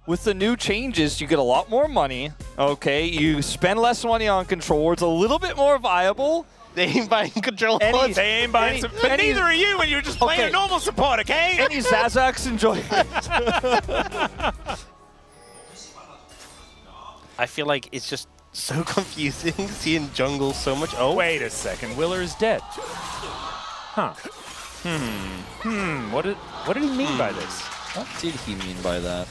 with the new changes, you get a lot more money. Okay, you spend less money on controllers, it's a little bit more viable. They ain't buying controllers. They ain't buying some. But neither are you when you're just playing a normal support, okay? Any Zazaks enjoy it? I feel like it's just so confusing seeing jungle so much. Oh, wait a second. Willer is dead. Huh. What did he mean by this? What did he mean by that?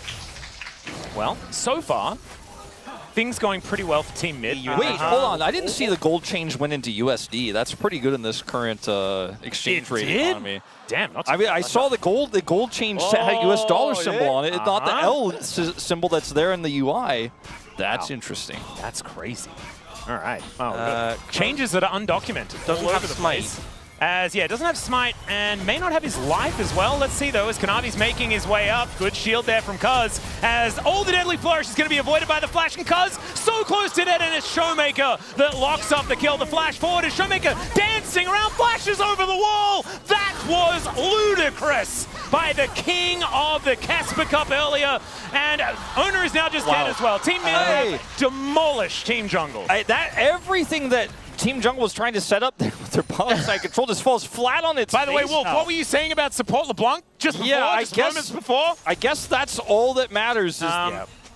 Well, so far, things going pretty well for Team Mid. Wait, hold on. I didn't see the gold change went into USD. That's pretty good in this current exchange rate economy. Damn, not I mean, I saw the gold change had a US dollar symbol on it. It's not the L symbol that's there in the UI. That's interesting. That's crazy. All right. Wow. Changes that are undocumented. Doesn't have smite. It doesn't have smite and may not have his life as well. Let's see though, as Kanavi's making his way up. Good shield there from Cuz, as all the deadly flourish is going to be avoided by the flash, and Cuz so close to dead, and it's Showmaker that locks up the kill. The flash forward is Showmaker dancing around, flashes over the wall. That was ludicrous by the king of the Casper Cup earlier, and Owner is now just dead as well. Team Mid demolished Team Jungle. Everything that Team Jungle was trying to set up there with their bottom side control just falls flat on its By the way, face Wolf, now. what were you saying about support LeBlanc just before? Yeah, just moments before? I guess that's all that matters. Is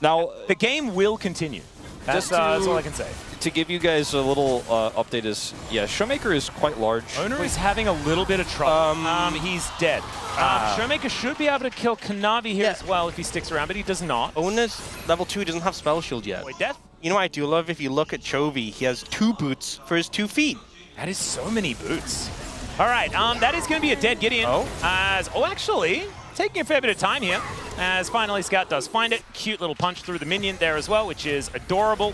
now the game will continue. That's all I can say. To give you guys a little update is, Showmaker is quite large. Owner is having a little bit of trouble. He's dead. Showmaker should be able to kill Kanavi here as well if he sticks around, but he does not. Owner's level 2 doesn't have spell shield yet. Wait, death? You know what I do love? If you look at Chovy, he has 2 boots for his 2 feet. That is so many boots. All right, that is going to be a dead Gideon. Actually, taking a fair bit of time here, as finally Scout does find it. Cute little punch through the minion there as well, which is adorable.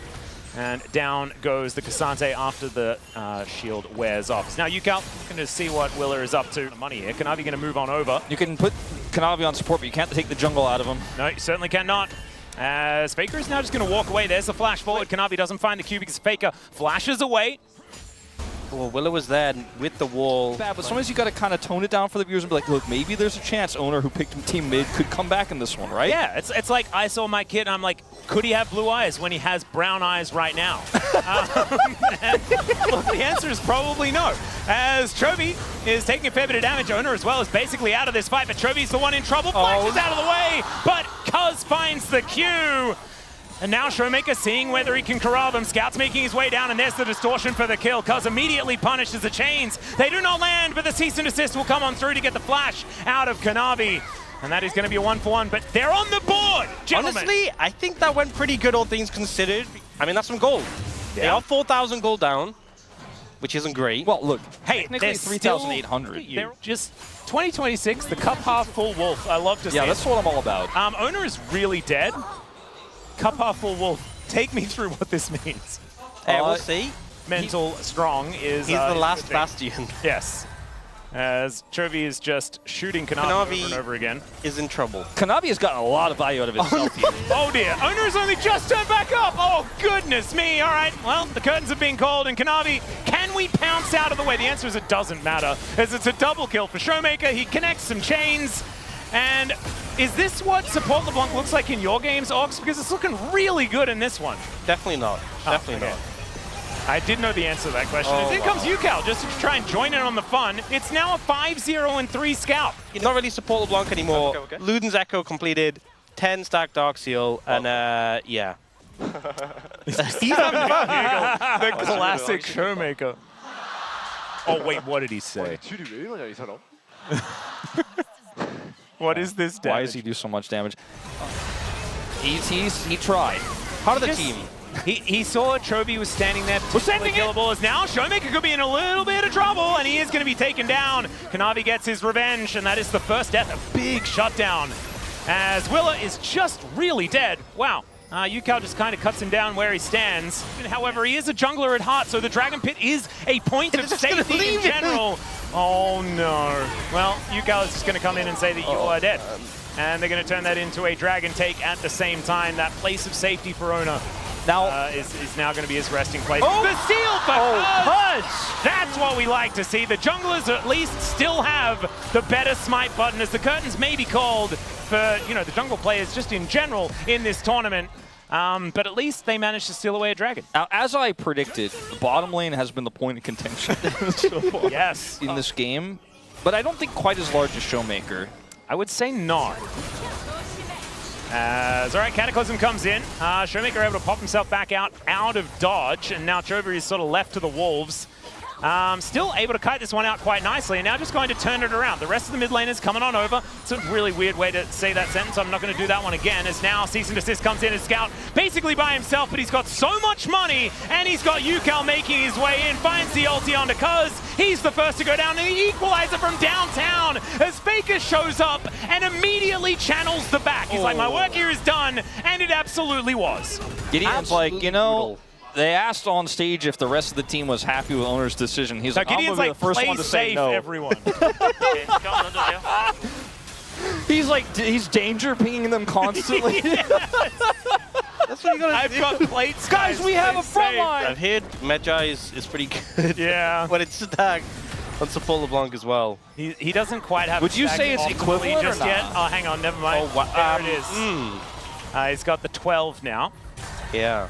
And down goes the Cassante after the shield wears off. Now, Yukal, going to see what Willer is up to. Money here. Kanavi going to move on over. You can put Kanavi on support, but you can't take the jungle out of him. No, you certainly cannot. As Faker is now just going to walk away. There's the flash forward. Kanavi doesn't find the Q because Faker flashes away. Well, Willer was there with the wall. Bad, but sometimes you got to kind of tone it down for the viewers and be like, look, maybe there's a chance Owner, who picked Team Mid, could come back in this one, right? Yeah, it's like I saw my kid and I'm like, could he have blue eyes when he has brown eyes right now? Look, the answer is probably no. As Chovy is taking a fair bit of damage, Owner as well is basically out of this fight, but Chovy's the one in trouble, flashes out of the way, but Cuz finds the Q. And now Showmaker seeing whether he can corral them. Scout's making his way down, and there's the distortion for the kill. Cuz immediately punishes the chains. They do not land, but the cease and desist will come on through to get the flash out of Kanavi. And that is going to be a 1-for-1, but they're on the board, gentlemen. Honestly, I think that went pretty good, all things considered. I mean, that's some gold. Yeah. They are 4,000 gold down, which isn't great. Well, look, hey, technically 3,800. They're just 2026, the cup half full Wolf. I love to see it. Yeah, that's what I'm all about. Owner is really dead. Cup half full Wolf. Take me through what this means. We'll see. Mental strong is... He's the last bastion. Yes. As Chovy is just shooting Kanavi over and over again. Is in trouble. Kanavi has gotten a lot of value out of himself here. Oh dear, Owner's only just turned back up. Oh goodness me. All right, well, the curtains have been called, and Kanavi, can we pounce out of the way? The answer is it doesn't matter, as it's a double kill for Showmaker. He connects some chains. And is this what support LeBlanc looks like in your games, Ox? Because it's looking really good in this one. Definitely not. Definitely not. I did know the answer to that question. As in comes Yukal, just to try and join in on the fun. It's now a 5-0-3 Scout. It's not really support LeBlanc anymore. Luden's Echo completed, 10 stack Dark Seal, and yeah. The classic Showmaker. Oh wait, what did he say? What is this damage? Why does he do so much damage? He tried. Part of the team. He saw Chovy was standing there, potentially killable, as now Showmaker could be in a little bit of trouble, and he is going to be taken down. Kanavi gets his revenge, and that is the first death, a big shutdown, as Willer is just really dead. Wow. Yukal just kind of cuts him down where he stands. However, he is a jungler at heart, so the Dragon Pit is a point of safety in general. Oh no. Well, Yukal is just going to come in and say that you are dead. And they're going to turn that into a Dragon take at the same time. That place of safety for Owner Now is now going to be his resting place. Oh! The steal for Oh, Cuz! That's what we like to see. The junglers at least still have the better smite button, as the curtains may be called for, you know, the jungle players just in general in this tournament. But at least they managed to steal away a dragon. Now, as I predicted, the bottom lane has been the point of contention so far Yes. in this game, but I don't think quite as large as Showmaker. I would say not. As, all right, Cataclysm comes in. Showmaker able to pop himself back out of dodge, and now Chover is sort of left to the wolves. Still able to kite this one out quite nicely, and now just going to turn it around. The rest of the mid laners coming on over. It's a really weird way to say that sentence. I'm not going to do that one again, as now Cease and Desist comes in as Scout, basically by himself, but he's got so much money, and he's got UCal making his way in, finds the ulti onto Cuz. He's the first to go down, and the equalizer from downtown, as Faker shows up and immediately channels the back. He's like, my work here is done, and it absolutely was. Gideon's like, you know, they asked on stage if the rest of the team was happy with Owner's decision. He's like, I'm Gideon's gonna be like, the first play one to say safe, no. everyone. He's like, he's danger pinging them constantly. That's what you gotta I've do. got plates, Guys, we have a play front safe. line. I've heard Magi is pretty good. Yeah. When it's attack on support LeBlanc as well. He doesn't quite have. Would you say it's optimally equivalent or just not? yet? Oh, hang on, never mind. Oh, wow. There it is. He's got the 12 now, Yeah.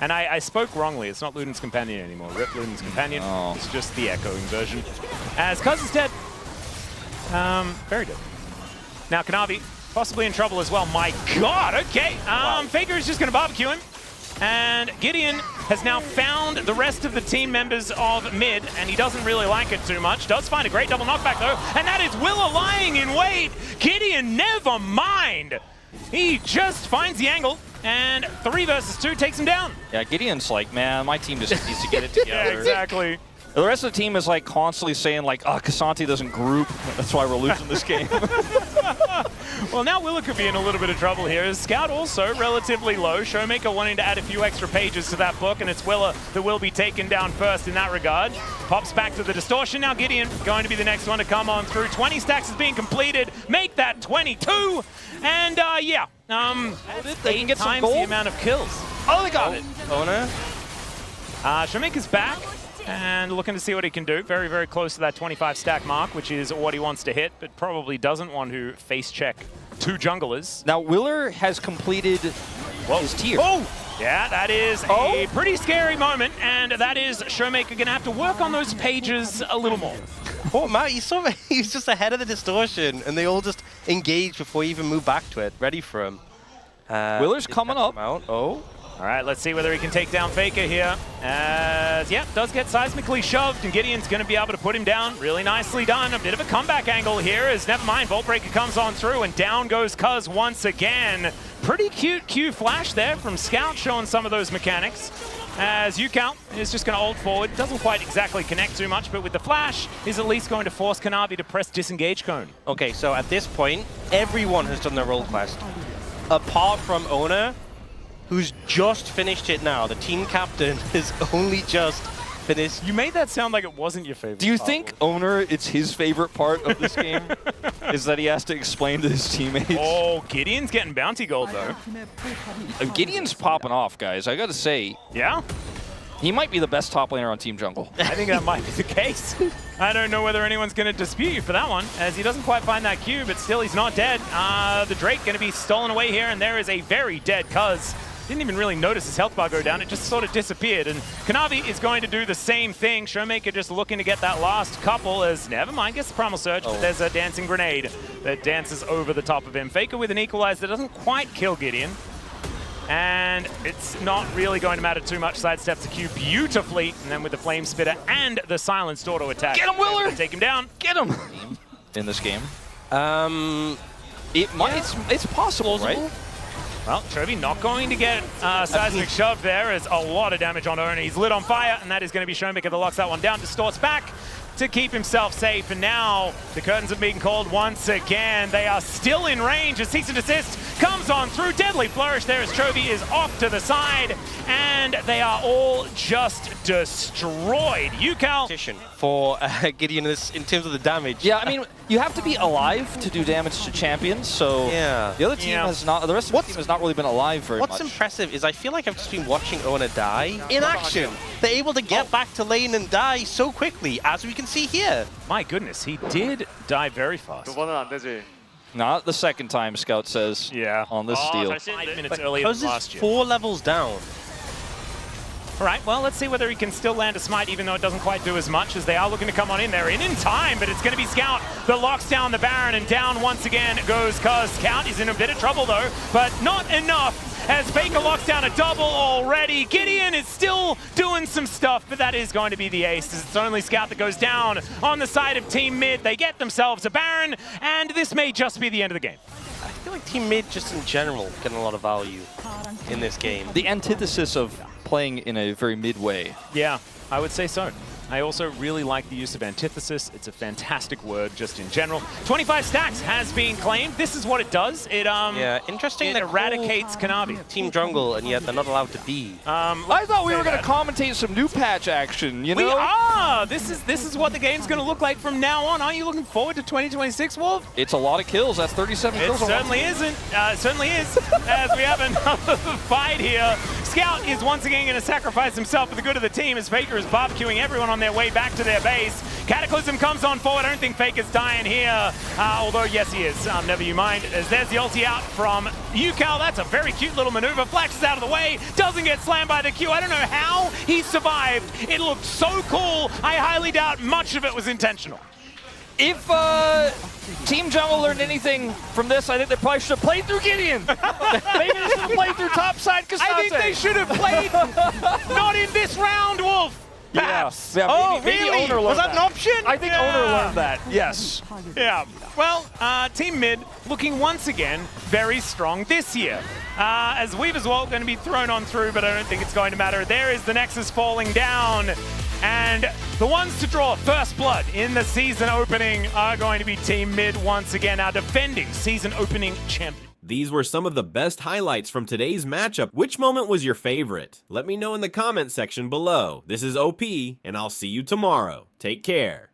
and I spoke wrongly. It's not Luden's Companion anymore. Rip Luden's Companion. Oh. It's just the echoing version. As Cuz is dead. Very good. Now Kanavi possibly in trouble as well. My God. Okay. Faker is just going to barbecue him. And Gideon has now found the rest of the team members of mid, and he doesn't really like it too much. Does find a great double knockback, though, and that is Willa lying in wait. Gideon, never mind. He just finds the angle, and 3 versus 2 takes him down. Yeah, Gideon's like, man, my team just needs to get it together. Yeah, exactly. The rest of the team is like constantly saying like, oh, Casanti doesn't group. That's why we're losing this game. Well, now Willa could be in a little bit of trouble here. Scout also relatively low. Showmaker wanting to add a few extra pages to that book, and it's Willa that will be taken down first in that regard. Pops back to the distortion. Now Gideon going to be the next one to come on through. 20 stacks is being completed. Make that 22. And yeah, They can get some 8 times the gold. amount of kills. Oh, they got it. Owner? Showmaker's back and looking to see what he can do. Very, very close to that 25 stack mark, which is what he wants to hit, but probably doesn't want to face check 2 junglers. Now, Willer has completed his tier. Oh! Yeah, that is a pretty scary moment, and that is Showmaker going to have to work on those pages a little more. Oh, Matt, he's just ahead of the distortion, and they all just engage before he even move back to it, ready for him. Willer's coming up. Oh. All right, let's see whether he can take down Faker here. As, yeah, does get seismically shoved, and Gideon's going to be able to put him down. Really nicely done. A bit of a comeback angle here, as never mind, Vault Breaker comes on through, and down goes Cuz once again. Pretty cute Q flash there from Scout, showing some of those mechanics. As UCal is just going to ult forward. Doesn't quite exactly connect too much, but with the flash, is at least going to force Kanavi to press disengage cone. Okay, so at this point, everyone has done their role quest. Apart from Owner, who's just finished it now. The team captain has only just finished. You made that sound like it wasn't your favorite. Do you think Owner, it's his favorite part of this game? Is that he has to explain to his teammates? Oh, Gideon's getting bounty gold, though. Gideon's popping off, guys. I gotta say, Yeah? he might be the best top laner on Team Jungle. I think that might be the case. I don't know whether anyone's going to dispute you for that one, as he doesn't quite find that Q, but still he's not dead. The Drake going to be stolen away here, and there is a very dead Cuz. Didn't even really notice his health bar go down. It just sort of disappeared, and Kanavi is going to do the same thing. Showmaker just looking to get that last couple, as never mind, gets the Primal Surge, but there's a dancing grenade that dances over the top of him. Faker with an equalizer that doesn't quite kill Gideon. And it's not really going to matter too much. Sidesteps the Q beautifully, and then with the Flame Spitter and the Silenced auto attack. Get him, Willer! Take him down. Get him! In this game. It might. It's possible, right? Well, Trevi not going to get seismic shove there, as a lot of damage on Owner. He's lit on fire, and that is going to be Showmaker that locks that one down. Distorts back to keep himself safe, and now the curtains are being called once again. They are still in range as Cease and Desist comes on through. Deadly Flourish there as Chovy is off to the side, and they are all just destroyed. UCal. For Gideon in terms of the damage. Yeah, I mean, you have to be alive to do damage to champions, so the other team has not, the rest of the team has not really been alive very much. What's impressive is I feel like I've just been watching Ona die in action. They're able to get back to lane and die so quickly, as we can see here. My goodness, he did die very fast. Not the second time, Scout says, on this steal. 5 minutes earlier than last year. 4 levels down. All right, well, let's see whether he can still land a smite, even though it doesn't quite do as much, as they are looking to come on in. They're in time, but it's going to be Scout that locks down the Baron, and down once again goes Cuz. Scout is in a bit of trouble, though, but not enough, as Faker locks down a double already. Gideon is still doing some stuff, but that is going to be the ace, as it's only Scout that goes down on the side of Team Mid. They get themselves a Baron, and this may just be the end of the game. I feel like Team Mid, just in general, getting a lot of value in this game. The antithesis of playing in a very mid way. Yeah, I would say so. I also really like the use of antithesis. It's a fantastic word just in general. 25 stacks has been claimed. This is what it does. It interesting. It eradicates Kanavi. Team jungle, and yet they're not allowed to be. I thought we were going to commentate some new patch action, you know? We are! This is what the game's going to look like from now on. Aren't you looking forward to 2026, Wolf? It's a lot of kills. That's 37 kills. It certainly isn't. It certainly is, as we have another fight here. Scout is once again going to sacrifice himself for the good of the team, as Faker is barbecuing everyone on their way back to their base. Cataclysm comes on forward. I don't think Faker's dying here, although yes he is. Never you mind, as there's the ulti out from UCal. That's a very cute little maneuver. Flashes out of the way, doesn't get slammed by the Q. I don't know how he survived. It looked so cool. I highly doubt much of it was intentional. If Team Jungle learned anything from this, I think they probably should have played through Gideon. Maybe they should have played through topside Kasate. I think they should have played not in this round, Wolf. Perhaps. Yeah, maybe really? Owner learned Was that an option? I think Owner learned that, yes. Yeah. Well, Team Mid looking once again very strong this year. As Weaver's Walt going to be thrown on through, but I don't think it's going to matter. There is the Nexus falling down. And the ones to draw first blood in the season opening are going to be Team Mid once again, our defending season opening champion. These were some of the best highlights from today's matchup. Which moment was your favorite? Let me know in the comment section below. This is OP, and I'll see you tomorrow. Take care.